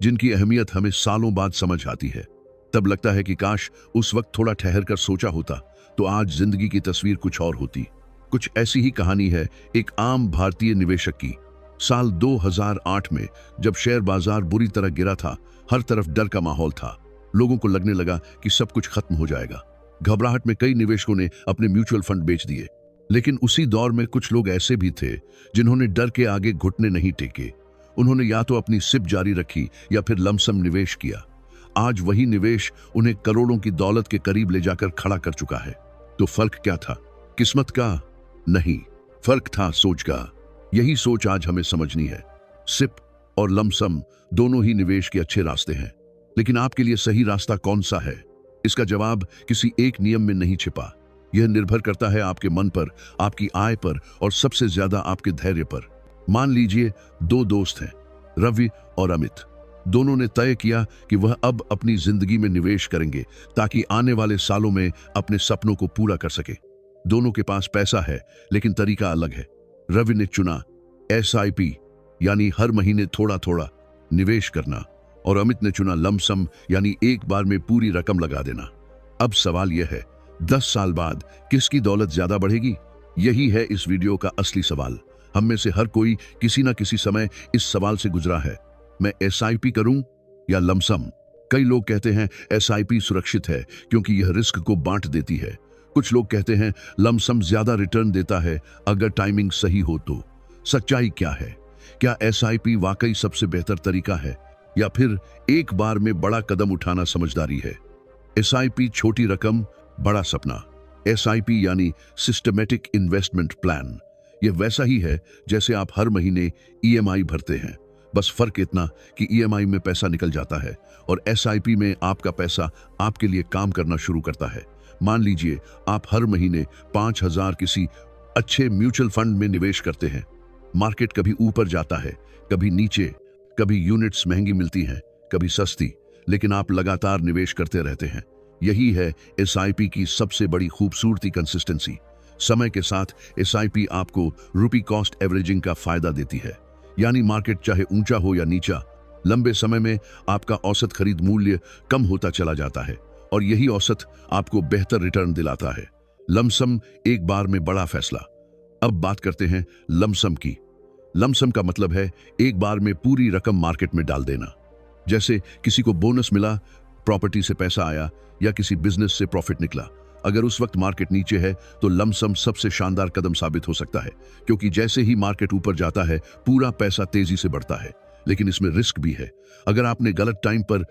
जिनकी अहमियत हमें सालों बाद समझ आती है। तब लगता है कि काश उस वक्त थोड़ा ठहर कर सोचा होता तो आज जिंदगी की तस्वीर कुछ और होती। कुछ ऐसी ही कहानी है एक आम भारतीय निवेशक की। साल 2008 में जब शेयर बाजार बुरी तरह गिरा था, हर तरफ डर का माहौल था। लोगों को लगने लगा कि सब कुछ खत्म हो जाएगा। घबराहट में कई निवेशकों ने अपने म्यूचुअल फंड बेच दिए। लेकिन उसी दौर में कुछ लोग ऐसे भी थे जिन्होंने डर के आगे घुटने नहीं टेके। उन्होंने या तो अपनी सिप जारी रखी या फिर लमसम निवेश किया। आज वही निवेश उन्हें करोड़ों की दौलत के करीब ले जाकर खड़ा कर चुका है। तो फर्क क्या था? किस्मत का? नहीं, फर्क था सोच का। यही सोच आज हमें समझनी है। सिप और लमसम दोनों ही निवेश के अच्छे रास्ते हैं, लेकिन आपके लिए सही रास्ता कौन सा है? इसका जवाब किसी एक नियम में नहीं छिपा। यह निर्भर करता है आपके मन पर, आपकी आय पर और सबसे ज्यादा आपके धैर्य पर। मान लीजिए दो दोस्त हैं, रवि और अमित। दोनों ने तय किया कि वह अब अपनी जिंदगी में निवेश करेंगे ताकि आने वाले सालों में अपने सपनों को पूरा कर सके। दोनों के पास पैसा है, लेकिन तरीका अलग है। रवि ने चुना SIP यानी हर महीने थोड़ा थोड़ा निवेश करना, और अमित ने चुना लमसम यानी एक बार में पूरी रकम लगा देना। अब सवाल यह है, 10 साल बाद किसकी दौलत ज्यादा बढ़ेगी? यही है इस वीडियो का असली सवाल। हम में से हर कोई किसी ना किसी समय इस सवाल से गुजरा है, मैं SIP करूं या लमसम? कई लोग कहते हैं SIP सुरक्षित है क्योंकि यह रिस्क को बांट देती है। कुछ लोग कहते हैं लमसम ज्यादा रिटर्न देता है अगर टाइमिंग सही हो तो। सच्चाई क्या है? क्या SIP वाकई सबसे बेहतर तरीका है, या फिर एक बार में बड़ा कदम उठाना समझदारी है? SIP छोटी रकम बड़ा सपना। SIP यानी सिस्टमेटिक इन्वेस्टमेंट प्लान। यह वैसा ही है जैसे आप हर महीने EMI भरते हैं, बस फर्क इतना कि EMI में पैसा निकल जाता है और SIP में आपका पैसा आपके लिए काम करना शुरू करता है। मान लीजिए आप हर महीने 5,000 किसी अच्छे म्यूचुअल फंड में निवेश करते हैं। मार्केट कभी ऊपर जाता है, कभी नीचे, कभी यूनिट्स महंगी मिलती हैं, कभी सस्ती, लेकिन आप लगातार निवेश करते रहते हैं। यही है SIP की सबसे बड़ी खूबसूरती, कंसिस्टेंसी। समय के साथ SIP आपको रुपी कॉस्ट एवरेजिंग का फायदा देती है, यानी मार्केट चाहे ऊंचा हो या नीचा, लंबे समय में आपका औसत खरीद मूल्य कम होता चला जाता है और यही औसत आपको बेहतर रिटर्न दिलाता है। लमसम एक बार में बड़ा फैसला। अब बात करते हैं लमसम की। लमसम का मतलब है एक बार में पूरी रकम मार्केट में डाल देना। जैसे किसी को बोनस मिला, प्रॉपर्टी से पैसा आया या किसी बिजनेस से प्रॉफिट निकला। अगर उस वक्त मार्केट नीचे है तो लमसम सबसे शानदार कदम साबित हो सकता है, क्योंकि जैसे ही मार्केट ऊपर जाता है पूरा पैसा तेजी से बढ़ता है। लेकिन इसमें रिस्क भी है। अगर आपने गलत टाइम पर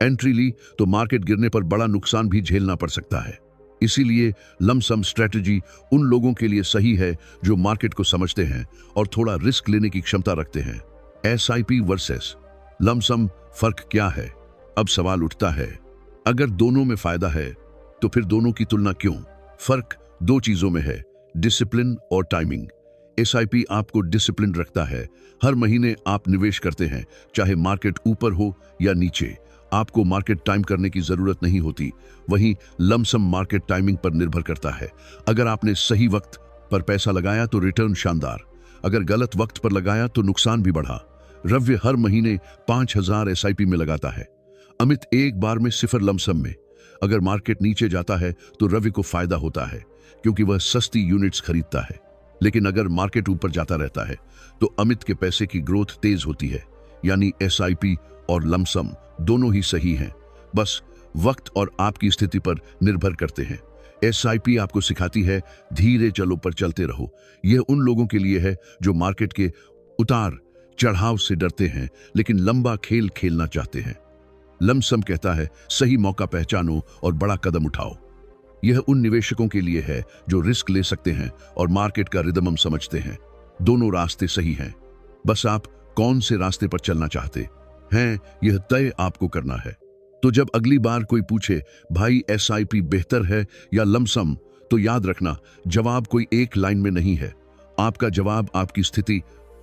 एंट्री ली तो मार्केट गिरने पर बड़ा नुकसान भी झेलना पड़ सकता है। इसीलिए लमसम स्ट्रेटजी उन लोगों के लिए सही है जो मार्केट को समझते हैं और थोड़ा रिस्क लेने की क्षमता रखते हैं। SIP वर्सेस लमसम, फर्क क्या है? अब सवाल उठता है, अगर दोनों में फायदा है तो फिर दोनों की तुलना क्यों? फर्क दो चीजों में है, डिसिप्लिन और टाइमिंग। SIP आपको डिसिप्लिन रखता है। हर महीने आप निवेश करते हैं, चाहे मार्केट ऊपर हो या नीचे। आपको मार्केट टाइम करने की जरूरत नहीं होती। वहीं लमसम मार्केट टाइमिंग पर निर्भर करता है। अगर आपने सही वक्त पर पैसा लगाया तो रिटर्न शानदार, अगर गलत वक्त पर लगाया तो नुकसान भी बढ़ा। रवि हर महीने 5,000 SIP में लगाता है, अमित एक बार में 0 लमसम में। अगर मार्केट नीचे जाता है तो रवि को फायदा होता है क्योंकि वह सस्ती यूनिट्स खरीदता है, लेकिन अगर मार्केट ऊपर जाता रहता है तो अमित के पैसे की ग्रोथ तेज होती है। यानी SIP और लमसम दोनों ही सही हैं, बस वक्त और आपकी स्थिति पर निर्भर करते हैं। SIP आपको सिखाती है धीरे चलो पर चलते रहो। यह उन लोगों के लिए है जो मार्केट के उतार चढ़ाव से डरते हैं लेकिन लंबा खेल खेलना चाहते हैं। लमसम कहता है सही मौका पहचानो और बड़ा कदम उठाओ। यह उन निवेशकों के लिए है जो रिस्क ले सकते हैं और मार्केट का रिदम समझते हैं। दोनों रास्ते सही हैं, बस आप कौन से रास्ते पर चलना चाहते हैं यह तय आपको करना है। तो जब अगली बार कोई पूछे भाई SIP बेहतर है या लमसम, तो याद रखना जवाब कोई एक लाइन में नहीं है। आपका जवाब आपकी स्थिति,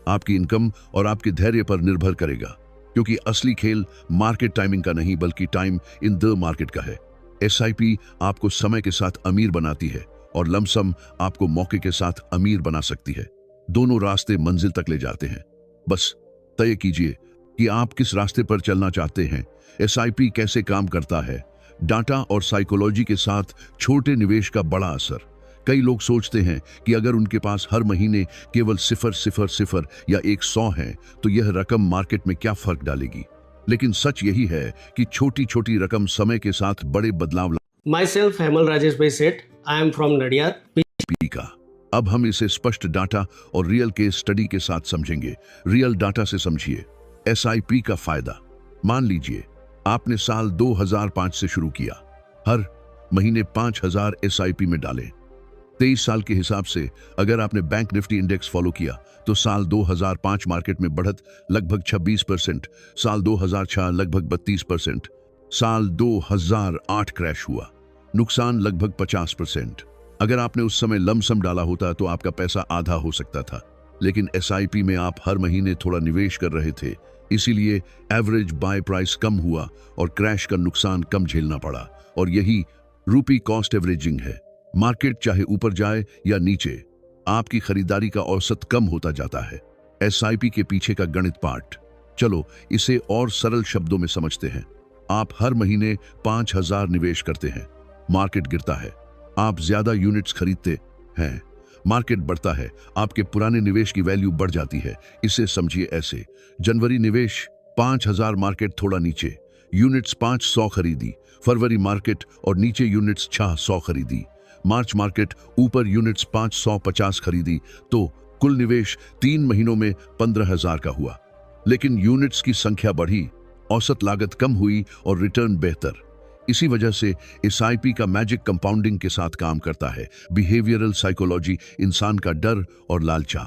आपकी इनकम और आपके धैर्य पर निर्भर करेगा, क्योंकि असली खेल मार्केट टाइमिंग का नहीं बल्कि टाइम इन द मार्केट का है। SIP आपको समय के साथ अमीर बनाती है और लमसम आपको मौके के साथ अमीर बना सकती है। दोनों रास्ते मंजिल तक ले जाते हैं, बस तय कीजिए कि आप किस रास्ते पर चलना चाहते हैं, एसआईपी कैसे काम करता है, डाटा और साइकोलॉजी के साथ छोटे निवेश का बड़ा असर। कई लोग सोचते हैं कि अगर उनके पास हर महीने केवल 0.00 या 100 है तो यह रकम मार्केट में क्या फर्क डालेगी, लेकिन सच यही है कि छोटी छोटी रकम समय के साथ बड़े बदलाव Myself, Hemal Rajesh Bhai Seth. I am from Nadiyar. P का। अब हम इसे स्पष्ट डाटा और रियल केस स्टडी के साथ समझेंगे। रियल डाटा से समझिए एसआईपी का फायदा। मान लीजिए आपने साल 2005 से शुरू किया, हर महीने 5000 एसआईपी में डालें। 23 साल के हिसाब से अगर आपने बैंक निफ्टी इंडेक्स फॉलो किया तो साल 2005 मार्केट में बढ़त लगभग 26%, साल 2006 लगभग 32%, साल 2008 क्रैश हुआ, नुकसान लगभग 50%। अगर आपने उस समय लमसम डाला होता तो आपका पैसा आधा हो सकता था, लेकिन एसआईपी में आप हर महीने थोड़ा निवेश कर रहे थे, इसीलिए एवरेज बाय प्राइस कम हुआ और क्रैश का नुकसान कम झेलना पड़ा। और यही रूपी कॉस्ट एवरेजिंग है। मार्केट चाहे ऊपर जाए या नीचे, आपकी खरीदारी का औसत कम होता जाता है। एसआईपी के पीछे का गणित पाठ, चलो इसे और सरल शब्दों में समझते हैं। आप हर महीने 5000 निवेश करते हैं, मार्केट गिरता है, आप ज्यादा यूनिट्स खरीदते हैं, मार्केट बढ़ता है, आपके पुराने निवेश की वैल्यू बढ़ जाती है। इसे समझिए ऐसे, जनवरी निवेश 5000, मार्केट थोड़ा नीचे, यूनिट्स 500 खरीदी, फरवरी मार्केट और नीचे यूनिट्स 600 खरीदी, मार्च मार्केट ऊपर यूनिट्स 550 खरीदी, तो कुल निवेश 3 महीनों में 15000 का हुआ। लेकिन यूनिट्स की संख्या बढ़ी, औसत लागत कम हुई और रिटर्न बेहतर। इसी वजह से एसआईपी का मैजिक कंपाउंडिंग के साथ काम करता है। बिहेवियरल साइकोलॉजी, इंसान का डर और लालचा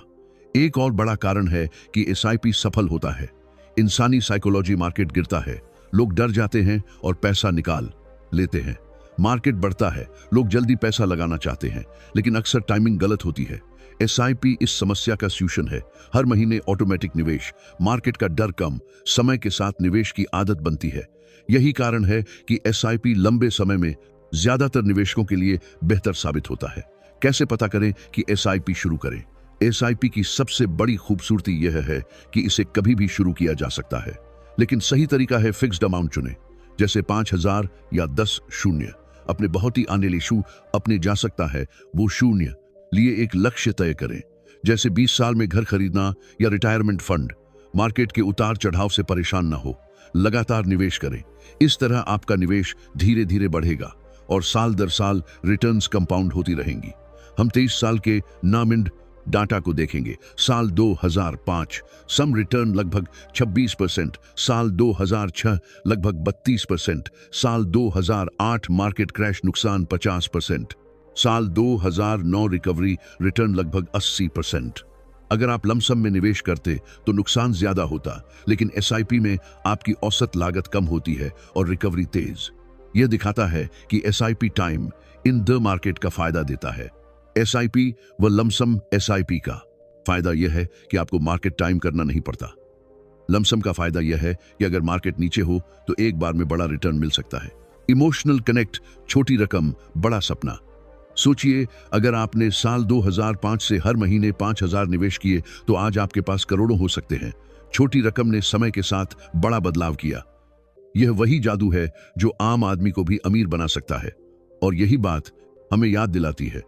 एक और बड़ा कारण है कि एसआईपी सफल होता है। इंसानी साइकोलॉजी, मार्केट गिरता है, लोग डर जाते हैं और पैसा निकाल लेते हैं। मार्केट बढ़ता है, लोग जल्दी पैसा लगाना चाहते हैं, लेकिन अक्सर टाइमिंग गलत होती है। एसआईपी इस समस्या का सॉल्यूशन है। हर महीने ऑटोमेटिक निवेश, मार्केट का डर कम, समय के साथ निवेश की आदत बनती है। यही कारण है कि एसआईपी लंबे समय में ज्यादातर निवेशकों के लिए बेहतर साबित होता है। कैसे पता करें कि एसआईपी शुरू करें? एसआईपी की सबसे बड़ी खूबसूरती यह है कि इसे कभी भी शुरू किया जा सकता है, लेकिन सही तरीका है फिक्स्ड अमाउंट चुनें, जैसे 5000 या 10 शून्य। अपने बहुत ही आने शू अपने जा सकता है वो शून्य लिए एक लक्ष्य तय करें, जैसे 20 साल में घर खरीदना या रिटायरमेंट फंड। मार्केट के उतार चढ़ाव से परेशान ना हो, लगातार निवेश करें। इस तरह आपका निवेश धीरे धीरे बढ़ेगा और साल दर साल रिटर्न्स कंपाउंड होती रहेंगी। हम 23 साल के नामिंड डाटा को देखेंगे। साल 2005 सम रिटर्न लगभग 26%, साल 2006 लगभग 32%, साल 2008 मार्केट क्रैश नुकसान 50%, साल 2009 रिकवरी रिटर्न लगभग 80%। अगर आप लमसम में निवेश करते तो नुकसान ज्यादा होता, लेकिन एसआईपी में आपकी औसत लागत कम होती है और रिकवरी तेज। यह दिखाता है कि SIP time in the market का फायदा देता है। एसआईपी व लमसम एसआईपी का फायदा यह है कि आपको मार्केट टाइम करना नहीं पड़ता। लमसम का फायदा यह है कि अगर मार्केट नीचे हो तो एक बार में बड़ा रिटर्न मिल सकता है। इमोशनल कनेक्ट, छोटी रकम बड़ा सपना। सोचिए, अगर आपने साल 2005 से हर महीने 5000 निवेश किए तो आज आपके पास करोड़ों हो सकते हैं। छोटी रकम ने समय के साथ बड़ा बदलाव किया। यह वही जादू है जो आम आदमी को भी अमीर बना सकता है। और यही बात हमें याद दिलाती है,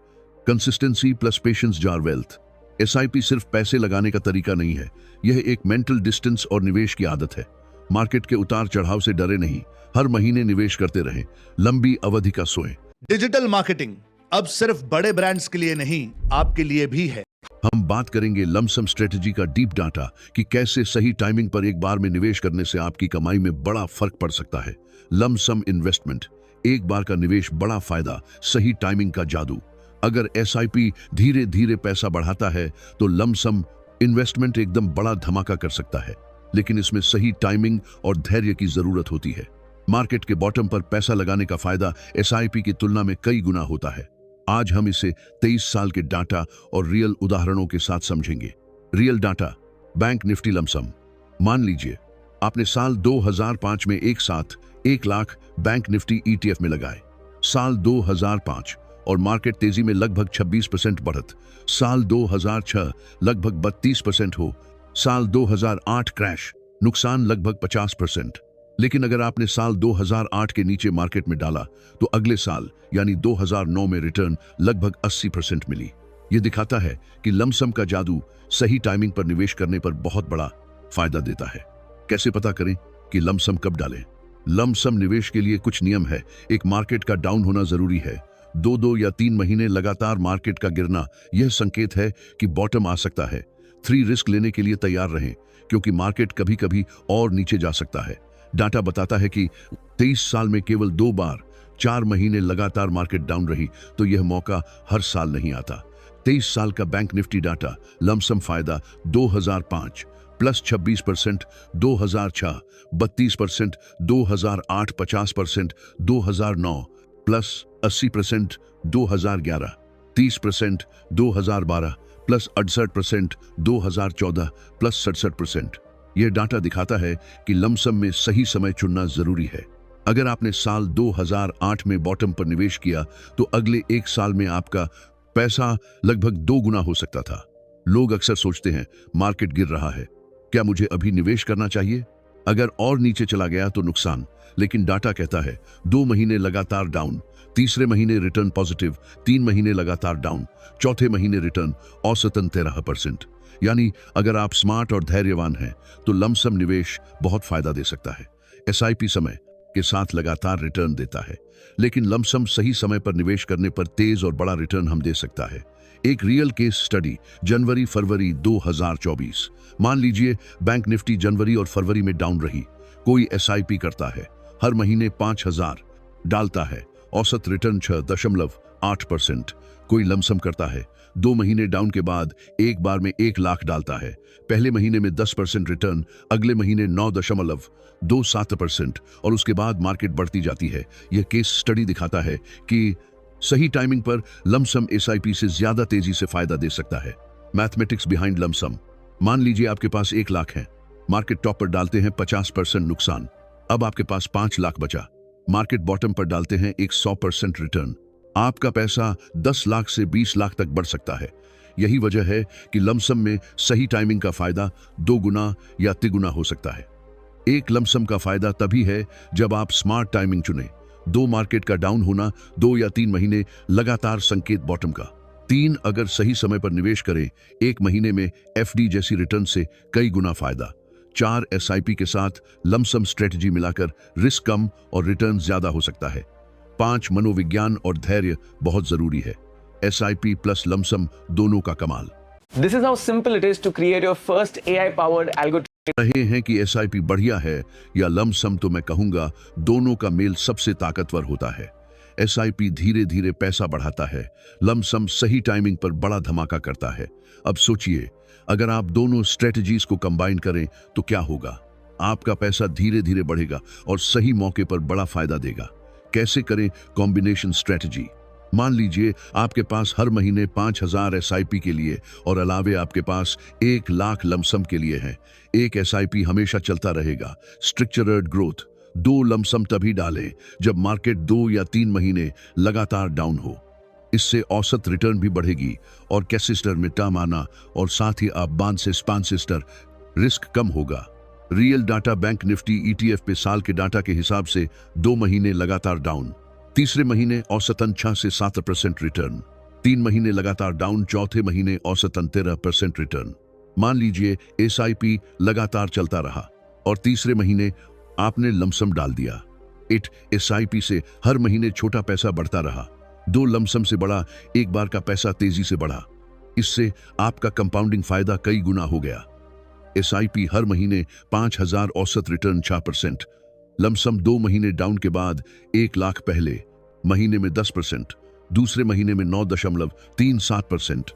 consistency plus patience jar wealth. SIP सिर्फ पैसे लगाने का तरीका नहीं है, यह एक मेंटल डिस्टेंस और निवेश की आदत है। मार्केट के उतार चढ़ाव से डरे नहीं, हर महीने निवेश करते रहें, लंबी अवधि का सोएं। डिजिटल मार्केटिंग अब सिर्फ बड़े ब्रांड्स के लिए नहीं, आपके लिए भी है। हम बात करेंगे लमसम स्ट्रेटजी का डीप डाटा कि कैसे सही टाइमिंग पर एक बार में निवेश करने से आपकी कमाई में बड़ा फर्क पड़ सकता है। लमसम इन्वेस्टमेंट, एक बार का निवेश, बड़ा फायदा, सही टाइमिंग का जादू। अगर एसआईपी धीरे धीरे पैसा बढ़ाता है तो लमसम इन्वेस्टमेंट एकदम बड़ा धमाका कर सकता है, लेकिन इसमें सही टाइमिंग और धैर्य की जरूरत होती है। मार्केट के बॉटम पर पैसा लगाने का फायदा एसआईपी की तुलना में कई गुना होता है। आज हम इसे 23 साल के डाटा और रियल उदाहरणों के साथ समझेंगे। Real data, bank Nifty lump sum. मान लीजिए आपने साल 2005 में एक साथ 1 लाख बैंक निफ्टी ईटीएफ में लगाए। साल 2005 और मार्केट तेजी में लगभग 26% बढ़त, साल 2006 लगभग 32% हो, साल 2008 क्रैश, नुकसान लगभग 50%। लेकिन अगर आपने साल 2008 के नीचे मार्केट में डाला तो अगले साल यानी 2009 में रिटर्न लगभग 80% मिली। यह दिखाता है कि लमसम का जादू सही टाइमिंग पर निवेश करने पर बहुत बड़ा फायदा देता है। कैसे पता करें कि लमसम कब डालें? लमसम निवेश के लिए कुछ नियम है। एक, मार्केट का डाउन होना जरूरी है। 2 या 3 महीने लगातार मार्केट का गिरना यह संकेत है कि बॉटम आ सकता है। 3, रिस्क लेने के लिए तैयार रहें क्योंकि मार्केट कभी कभी और नीचे जा सकता है। डाटा बताता है कि 23 साल में केवल 2 बार 4 महीने लगातार मार्केट डाउन रही, तो यह मौका हर साल नहीं आता। 23 साल का बैंक निफ्टी डाटा लमसम फायदा 2005 प्लस 26%, 2006 32%, 2008 50%, 2009 प्लस 80%, 2011 30%, 2012 प्लस 68%, 2014 प्लस 67%। यह डाटा दिखाता है कि लमसम में सही समय चुनना जरूरी है। अगर आपने साल 2008 में बॉटम पर निवेश किया तो अगले 1 साल में आपका पैसा लगभग 2 गुना हो सकता था। लोग अक्सर सोचते हैं मार्केट गिर रहा है, क्या मुझे अभी निवेश करना चाहिए? अगर और नीचे चला गया तो नुकसान, लेकिन डाटा कहता है 2 महीने लगातार डाउन, तीसरे महीने रिटर्न पॉजिटिव, 3 महीने लगातार डाउन, चौथे महीने रिटर्न औसतन 13%। यानी अगर आप स्मार्ट और धैर्यवान हैं तो लमसम निवेश बहुत फायदा दे सकता है। एसआईपी समय के साथ लगातार रिटर्न देता है, लेकिन लमसम सही समय पर निवेश करने पर तेज और बड़ा रिटर्न हम दे सकता है। एक रियल केस स्टडी जनवरी-फरवरी 2024। मान लीजिए बैंक निफ्टी जनवरी और फरवरी में डाउन रही। कोई एसआईपी करता है, हर महीने 5,000 डालता है, औसत रिटर्न 6.8%। कोई लमसम करता है, 2 महीने डाउन के बाद एक बार में 1 लाख डालता है, पहले महीने में 10% रिटर्न, अगले महीने 9.27% और उसके बाद मार्केट बढ़ती जाती है। यह केस स्टडी दिखाता है कि सही टाइमिंग पर लमसम एसआईपी से ज्यादा तेजी से फायदा दे सकता है। Mathematics behind lump sum. मान लीजिए आपके पास 1 लाख है, मार्केट टॉप पर डालते हैं 50% नुकसान, अब आपके पास 5 लाख बचा। मार्केट बॉटम पर डालते हैं 100% रिटर्न, आपका पैसा 10 लाख से 20 लाख तक बढ़ सकता है। यही वजह है कि लमसम में सही टाइमिंग का फायदा 2 गुना या तिगुना हो सकता है। एक लमसम का फायदा तभी है जब आप स्मार्ट टाइमिंग चुने। 2 मार्केट का डाउन होना, 2 या 3 महीने लगातार संकेत बॉटम का। 3, अगर सही समय पर निवेश करें, 1 महीने में एफडी जैसी रिटर्न से कई गुना फायदा। 4, एसआईपी के साथ लमसम स्ट्रेटजी मिलाकर रिस्क कम और रिटर्न ज्यादा हो सकता है। 5, मनोविज्ञान और धैर्य बहुत जरूरी है। एसआईपी प्लस लमसम दोनों का कमाल। This is how simple it is to create your first AI-powered algorithm. रहे हैं कि एसआईपी बढ़िया है या लमसम, तो मैं कहूंगा दोनों का मेल सबसे ताकतवर होता है। एसआईपी धीरे धीरे पैसा बढ़ाता है, लमसम सही टाइमिंग पर बड़ा धमाका करता है। अब सोचिए, अगर आप दोनों स्ट्रेटजीज को कंबाइन करें तो क्या होगा? आपका पैसा धीरे धीरे बढ़ेगा और सही मौके पर बड़ा फायदा देगा। कैसे करें कॉम्बिनेशन स्ट्रेटजी? मान लीजिए आपके पास हर महीने 5,000 एसआईपी के लिए और अलावे आपके पास 1 लाख लमसम के लिए है। एक एसआईपी हमेशा चलता रहेगा। Structured growth. 2 लमसम तभी डालें जब मार्केट 2 या 3 महीने लगातार डाउन हो। इससे औसत रिटर्न भी बढ़ेगी और कैसिस्टर में टर्म आना और साथ ही आप बांध से स्पान सिस्टर रिस्क कम होगा। Real data bank Nifty ETF पे साल के डाटा के हिसाब से 2 महीने लगातार डाउन, तीसरे महीने औसतन 6 से 7% रिटर्न, 3 महीने लगातार डाउन, चौथे महीने औसतन 13% रिटर्न। मान लीजिए एसआईपी लगातार चलता रहा और तीसरे महीने आपने लमसम डाल दिया। एसआईपी से हर महीने छोटा पैसा बढ़ता रहा। 2 लमसम से बड़ा एक बार का पैसा तेजी से बढ़ा। इससे आपका कंपाउंडिंग फायदा कई गुना हो गया। एसआईपी हर महीने 5,000 औसत रिटर्न 6%, लमसम 2 महीने डाउन के बाद 1 लाख, पहले महीने में 10%, दूसरे महीने में 9.37%,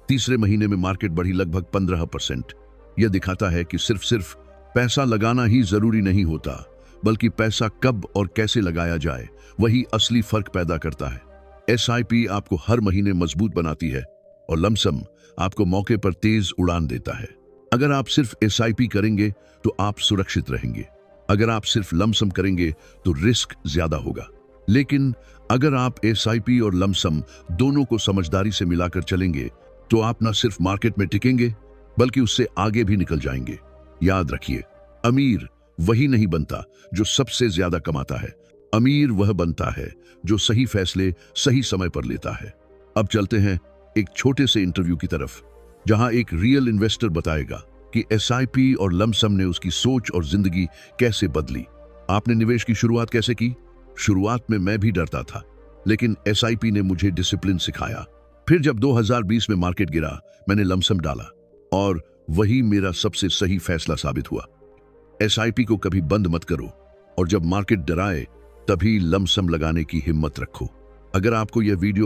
तीसरे महीने में मार्केट बढ़ी लगभग 15%। यह दिखाता है कि सिर्फ पैसा लगाना ही जरूरी नहीं होता, बल्कि पैसा कब और कैसे लगाया जाए वही असली फर्क पैदा करता है। एसआईपी आपको हर महीने मजबूत बनाती है और लमसम आपको मौके पर तेज उड़ान देता है। अगर आप सिर्फ एसआईपी करेंगे तो आप सुरक्षित रहेंगे। अगर आप सिर्फ लमसम करेंगे तो रिस्क ज्यादा होगा। लेकिन अगर आप एसआईपी और लमसम दोनों को समझदारी से मिलाकर चलेंगे तो आप न सिर्फ मार्केट में टिकेंगे बल्कि उससे आगे भी निकल जाएंगे। याद रखिए, अमीर वही नहीं बनता जो सबसे ज्यादा कमाता है, अमीर वह बनता है जो सही फैसले सही समय पर लेता है। अब चलते हैं एक छोटे से इंटरव्यू की तरफ, जहां एक रियल इन्वेस्टर बताएगा कि एसआईपी और लमसम ने उसकी सोच और जिंदगी कैसे बदली। आपने निवेश की शुरुआत कैसे की? शुरुआत में मैं भी डरता था, लेकिन एसआईपी ने मुझे डिसिप्लिन सिखाया। फिर जब 2020 में मार्केट गिरा, मैंने लमसम डाला और वही मेरा सबसे सही फैसला साबित हुआ। एसआईपी को कभी बंद मत करो और जब मार्केट डराए तभी लमसम लगाने की हिम्मत रखो। अगर आपको यह वीडियो